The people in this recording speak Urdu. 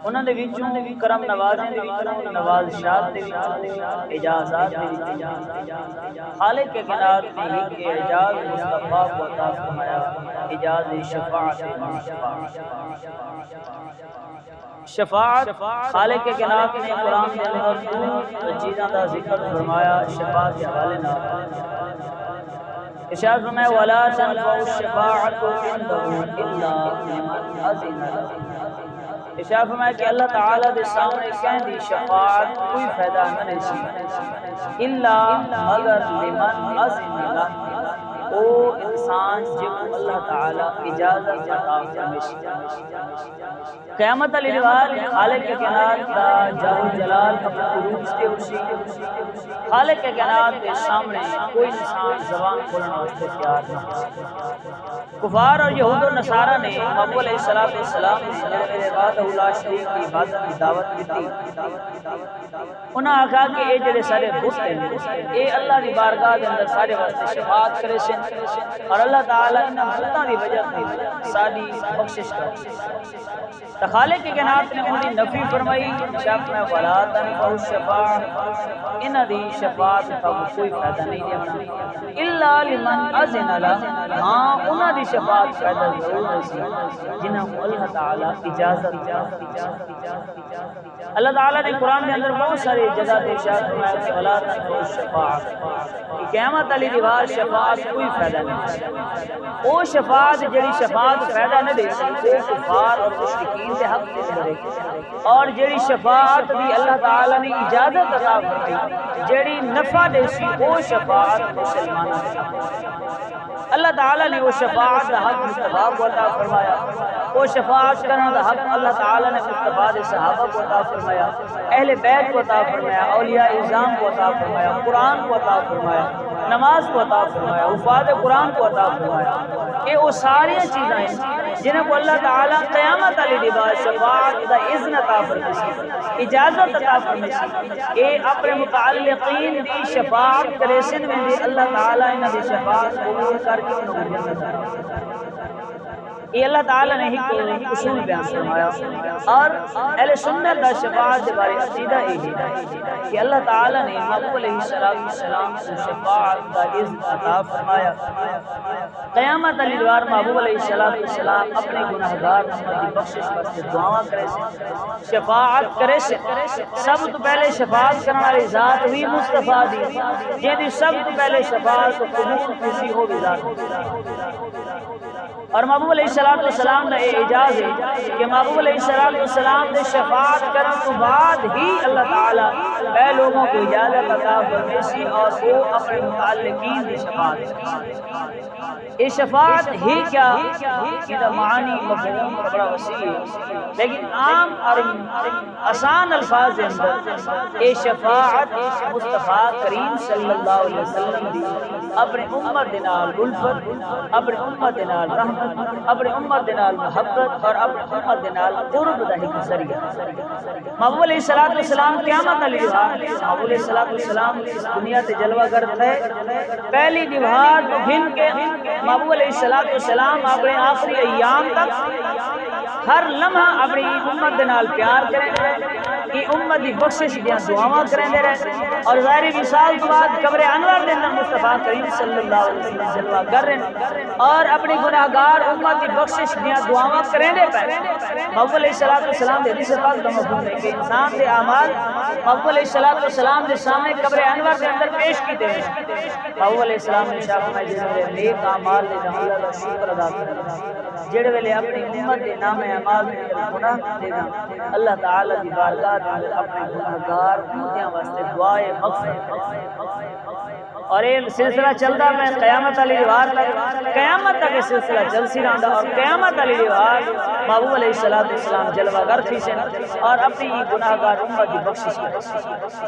انہاں دے وچوں کرم نوازیں دے وچوں نوازشات دے وچوں اعجازات دے وچوں خالق کے کائنات نے ایک اعجاز مصطفیٰ کو عطا فرمایا، اعجاز شفاعت شفاعت خالق کے کائنات نے قرآن کے اندر دو چیزاں دا ذکر فرمایا شفاعت کے حوالے نال۔ ارشاد فرمایا ولا تنفع الشفاعۃ عنده الا لمن اذن له۔ ارشاد فرمایا کہ اللہ تعالی دے سامنے کہندی شفاعت کوئی فائدہ نہیں سی الا مگر لمن اذن له، او انسان جب اللہ تعالی اجازت عطا فرمائے۔ قیامت علی روال خالق کے کائنات دا جلال جلال اپنے عروج سے اسی خالق کے کائنات کے سامنے کوئی انسان زبان کھولنا واسطے تیار نہ ہو۔ کفار اور یہود و نصارہ نے محبوب علیہ السلام نے بعد اللہ شریک کی عبادت کی دعوت دی۔ انہاں آکھا کہ اے جڑے سارے بت ہیں اے اللہ دی بارگاہ دے اندر سارے واسطے شفاعت کرے سن اور اللہ تعالی انہاں بتاں دی وجہ تے ساری بخشش کرے۔ خالق کی کائنات نے انہی نفی فرمائی شاپ میں ولا تنفع الشفاعۃ، انہاں دی شفاعت کا کوئی فائدہ نہیں دینا الا لمن اذن له، ہاں انہاں دی شفاعت فائدہ ضرور ہے جنہاں کو اللہ تعالی اجازت دے۔ اللہ تعالی نے قرآن میں اندر بہت ساری جگہ دے ارشاد فرمایا کہ ولا تنفع الشفاعۃ، قیامت علی دیوار شفاعت کوئی فائدہ نہیں۔ او شفاعت جڑی شفاعت فائدہ نہ دے سکتی وہ کفار اور مشرکین دے حق دے کرے، اور جڑی شفاعت دی اللہ تعالی نے اجازت عطا فرمائی جڑی نفع دے سی وہ شفاعت مسلمانوں دے۔ اللہ تعالی نے وہ شفاعت دا حق مصطفیٰ کو عطا فرمایا، وہ شفاعت کرنے دا حق اللہ تعالی نے مصطفیٰ دے صحابہ کو عطا فرمایا، اہل بیت کو عطا فرمایا، اولیاء اعظام کو عطا فرمایا، قرآن کو عطا فرمایا، نماز کو عطا فرمایا، حفاظ قرآن کو عطا فرمایا۔ یہ وہ ساری چیزیں ہیں جنہیں کو اللہ تعالی قیامت علی دی بعد شفاعت دا اذن عطا فرمائی، اجازت عطا فرمائی، اے اپنے متعلقین دی شفاعت کرے سن میں دی اللہ تعالی انہاں دی شفاعت قبول کر کے انہاں کو جنت عطا۔ یہ اللہ تعالی نے ہی اصول بیان فرمایا، اور اہل سنت دا شفاعت کے بارے عقیدہ یہ ہے کہ اللہ تعالی نے محبوب علیہ السلام کو شفاعت کا اذن عطا فرمایا۔ قیامت علی دوار محبوب علیہ السلام اپنے گناہگار امت کی بخشش واسطے دعا کرے سے شفاعت کرے سے۔ سب تو پہلے شفاعت کرنے والی ذات ہوئی مصطفیٰ دی، جہدی سب تو پہلے شفاعت قبول کسی ہو بھی ذات۔ اور محبوب علیہ السلام نے اجازت ہے کہ محبوب علیہ السلام نے شفاعت کرنے تو بعد ہی اللہ تعالیٰ اے لوگوں کو اجازت عطا فرمائے اور وہ اپنے متعلقین کی شفاعت۔ یہ شفاعت ہی کیا یہ معنی مفہوم بڑا وسیع ہے، لیکن عام اور آسان الفاظ اندر یہ شفاعت مصطفیٰ کریم صلی اللہ علیہ وسلم دی اپنے امت دے نال الفت، اپنے امت دے نال رحمت، اپنے امت دے نال محبت اور اپنے امت دے نال قرب دا ایک ذریعہ۔ محبوب علیہ السلام قیامت علی دیوار، محبوب علیہ السلام اس دنیا تے جلوہ گر تھے، پہلی دیوار تو گھن کے محبوب علیہ السلام اپنے آخری ایام تک ہر لمحہ اپنی امت دے نال پیار کریں کہ امت دی بخشش دیاں دعاواں کریں دے رہے، اور ظاہری وصال کے بعد قبر انور دے اندر مصطفیٰ کریم صلی اللہ علیہ وسلم جلوہ گر رہے اور اپنی گناہگار امت دی بخشش دیاں دعاواں کریں دے پہ۔ محبوب علیہ السلام دے حدیث پاک دا مفہوم ہے کہ انسان دے اعمال محبوب علیہ السلام دے سامنے قبر انور دے اندر پیش کیتے ہیں۔ محبوب علیہ السلام نے شاہ فرمایا جنہوں نے نیک اعمال دے جہاں اللہ کا شکر ادا کرنا، جڑے ویلے اپنی امت دے نام اعمال دے گناہ دے گا اللہ تعالی دی بارگاہ دے اندر اپنے گناہگار امتیاں واسطے دعائے مغفرت۔ اور یہ سلسلہ چلتا ہے قیامت علی دیوار تک، قیامت تک یہ سلسلہ چلسی رہندا، اور قیامت علی دیوار محبوب علیہ السلام جلوہ گر تھی سن اور اپنی گناہگار امت دی بخشش کی۔